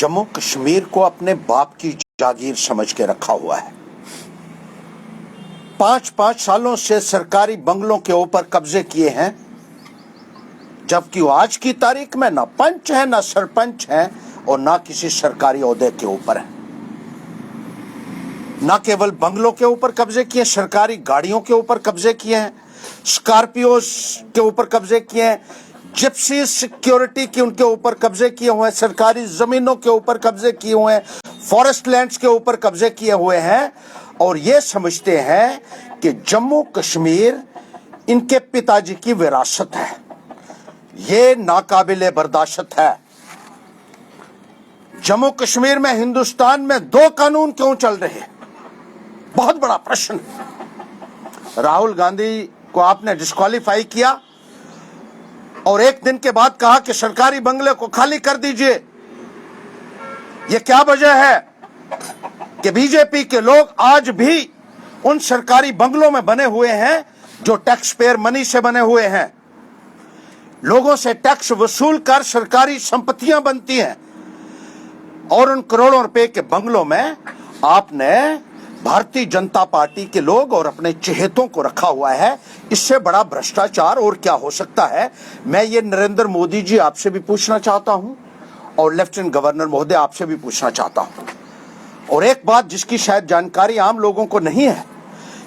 जम्मू कश्मीर को अपने बाप की जागीर समझ के रखा हुआ है। 5-5 सालों से सरकारी बंगलों के ऊपर कब्जे किए हैं, जबकि वो आज की तारीख में ना पंच है, ना सरपंच है और ना किसी सरकारी ओहदे के ऊपर है। ना केवल बंगलों के ऊपर कब्जे किए, सरकारी गाड़ियों के ऊपर कब्जे किए हैं, स्कॉर्पियो के ऊपर कब्जे किए हैं, जिप्सी सिक्योरिटी के उनके ऊपर कब्जे किए हुए हैं, सरकारी जमीनों के ऊपर कब्जे किए हुए हैं, फॉरेस्ट लैंड्स के ऊपर कब्जे किए हुए हैं और ये समझते हैं कि जम्मू कश्मीर इनके पिताजी की विरासत है। ये नाकाबिले बर्दाश्त है। जम्मू कश्मीर में हिंदुस्तान में 2 कानून क्यों चल रहे हैं? बहुत बड़ा प्रश्न। राहुल गांधी को आपने डिस्क्वालीफाई किया और एक दिन के बाद कहा कि सरकारी बंगले को खाली कर दीजिए। यह क्या वजह है कि बीजेपी के लोग आज भी उन सरकारी बंगलों में बने हुए हैं जो टैक्स पेयर मनी से बने हुए हैं। लोगों से टैक्स वसूल कर सरकारी संपत्तियां बनती हैं और उन करोड़ों रुपए के बंगलों में आपने भारतीय जनता पार्टी के लोग और अपने चहेतों को रखा हुआ है। इससे बड़ा भ्रष्टाचार और क्या हो सकता है? मैं ये नरेंद्र मोदी जी आपसे भी पूछना चाहता हूं और लेफ्टिनेंट गवर्नर महोदय आपसे भी पूछना चाहता हूं। और एक बात जिसकी शायद जानकारी आम लोगों को नहीं है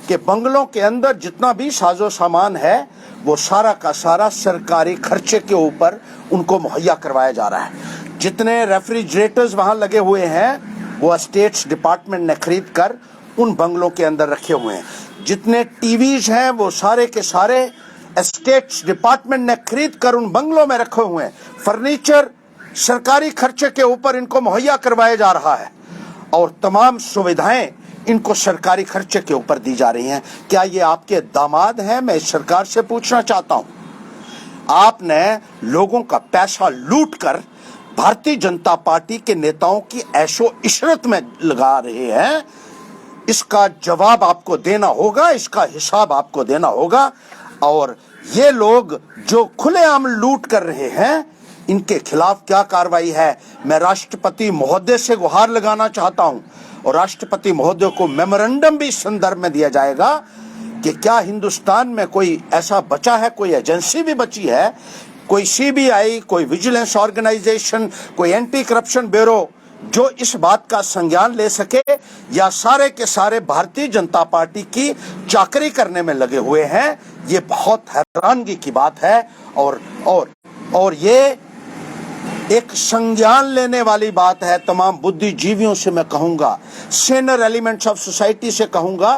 कि बंगलों के अंदर जितना भी साजो सामान है वो सारा का सारा सरकारी खर्चे के ऊपर उनको मुहैया करवाया जा रहा है। जितने रेफ्रिजरेटर्स वहां लगे हुए हैं वो स्टेट्स डिपार्टमेंट ने खरीद कर उन बंगलों के अंदर रखे हुए हैं। जितने टीवीज हैं वो सारे के सारे स्टेट्स डिपार्टमेंट ने खरीद कर उन बंगलों में रखे हुए हैं। फर्नीचर सरकारी खर्चे के ऊपर इनको मुहैया करवाया जा रहा है और तमाम सुविधाएं इनको सरकारी खर्चे के ऊपर दी जा रही हैं। क्या ये आपके दामाद हैं? मैं इस सरकार से पूछना चाहता हूं। आपने लोगों का पैसा लूट कर भारतीय जनता पार्टी के नेताओं की ऐशो इशरत में लगा रहे हैं। इसका जवाब आपको देना होगा, इसका हिसाब आपको देना होगा। और ये लोग जो खुलेआम लूट कर रहे हैं इनके खिलाफ क्या कार्रवाई है? मैं राष्ट्रपति महोदय से गुहार लगाना चाहता हूं और राष्ट्रपति महोदय को मेमोरेंडम भी इस संदर्भ में दिया जाएगा कि क्या हिंदुस्तान में कोई ऐसा बचा है, कोई एजेंसी भी बची है, कोई सीबीआई, कोई विजिलेंस ऑर्गेनाइजेशन, कोई एंटी करप्शन ब्यूरो जो इस बात का संज्ञान ले सके, या सारे के सारे भारतीय जनता पार्टी की चाकरी करने में लगे हुए हैं? ये बहुत हैरानगी की बात है और ये एक संज्ञान लेने वाली बात है। तमाम बुद्धिजीवियों से मैं कहूंगा, सीनियर एलिमेंट्स ऑफ सोसाइटी से कहूंगा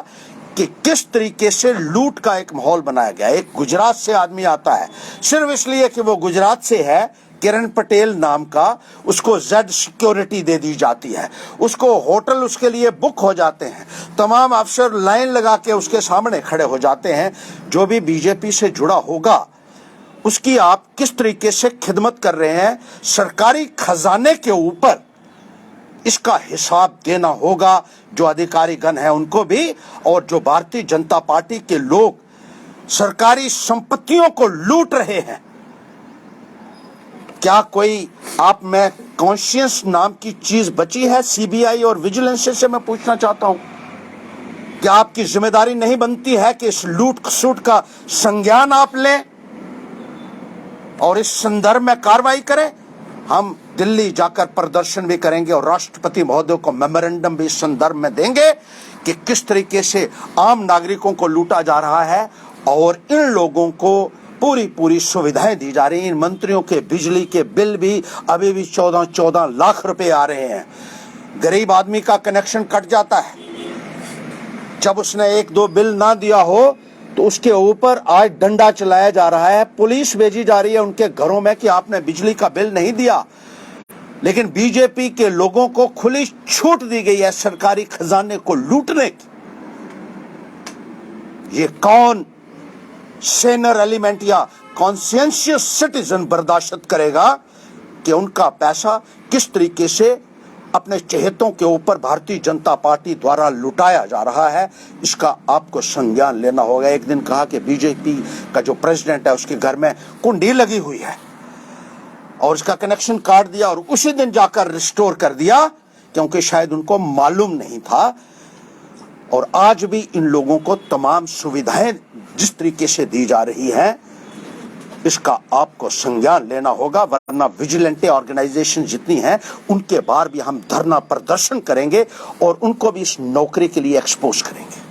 कि किस तरीके से लूट का एक माहौल बनाया गया। एक गुजरात से आदमी आता है सिर्फ इसलिए कि वो गुजरात से है, किरण पटेल नाम का, उसको जेड सिक्योरिटी दे दी जाती है, उसको होटल उसके लिए बुक हो जाते हैं, तमाम अफसर लाइन लगा के उसके सामने खड़े हो जाते हैं। जो भी बीजेपी से जुड़ा होगा उसकी आप किस तरीके से खिदमत कर रहे हैं, सरकारी खजाने के ऊपर इसका हिसाब देना होगा। जो अधिकारी गण है उनको भी, और जो भारतीय जनता पार्टी के लोग सरकारी संपत्तियों को लूट रहे हैं। क्या कोई आप में कॉन्शियस नाम की चीज बची है? सीबीआई और विजिलेंस से मैं पूछना चाहता हूं, क्या आपकी जिम्मेदारी नहीं बनती है कि इस लूट खसूट का संज्ञान आप लें और इस संदर्भ में कार्रवाई करें? हम दिल्ली जाकर प्रदर्शन भी करेंगे और राष्ट्रपति महोदय को मेमोरेंडम भी इस संदर्भ में देंगे कि किस तरीके से आम नागरिकों को लूटा जा रहा है और इन लोगों को पूरी सुविधाएं दी जा रही हैं। इन मंत्रियों के बिजली के बिल भी अभी भी 14 लाख रुपए आ रहे हैं। गरीब आदमी का कनेक्शन कट जाता है, जब उसने 1-2 बिल ना दिया हो तो उसके ऊपर आज डंडा चलाया जा रहा है, पुलिस भेजी जा रही है उनके घरों में कि आपने बिजली का बिल नहीं दिया। लेकिन बीजेपी के लोगों को खुली छूट दी गई है सरकारी खजाने को लूटने की। ये कौन सीनियर एलिमेंट या कॉन्शियस सिटीजन बर्दाश्त करेगा कि उनका पैसा किस तरीके से अपने चहेतों के ऊपर भारतीय जनता पार्टी द्वारा लुटाया जा रहा है? इसका आपको संज्ञान लेना होगा। एक दिन कहा कि बीजेपी का जो प्रेसिडेंट है उसके घर में कुंडी लगी हुई है। और इसका कनेक्शन काट दिया और उसी दिन जाकर रिस्टोर कर दिया, क्योंकि शायद उनको मालूम नहीं था। और आज भी इन लोगों को तमाम सुविधाएं जिस तरीके से दी जा रही हैं, इसका आपको संज्ञान लेना होगा, वरना विजिलेंटे ऑर्गेनाइजेशन जितनी हैं उनके बाहर भी हम धरना प्रदर्शन करेंगे और उनको भी इस नौकरी के लिए एक्सपोज करेंगे।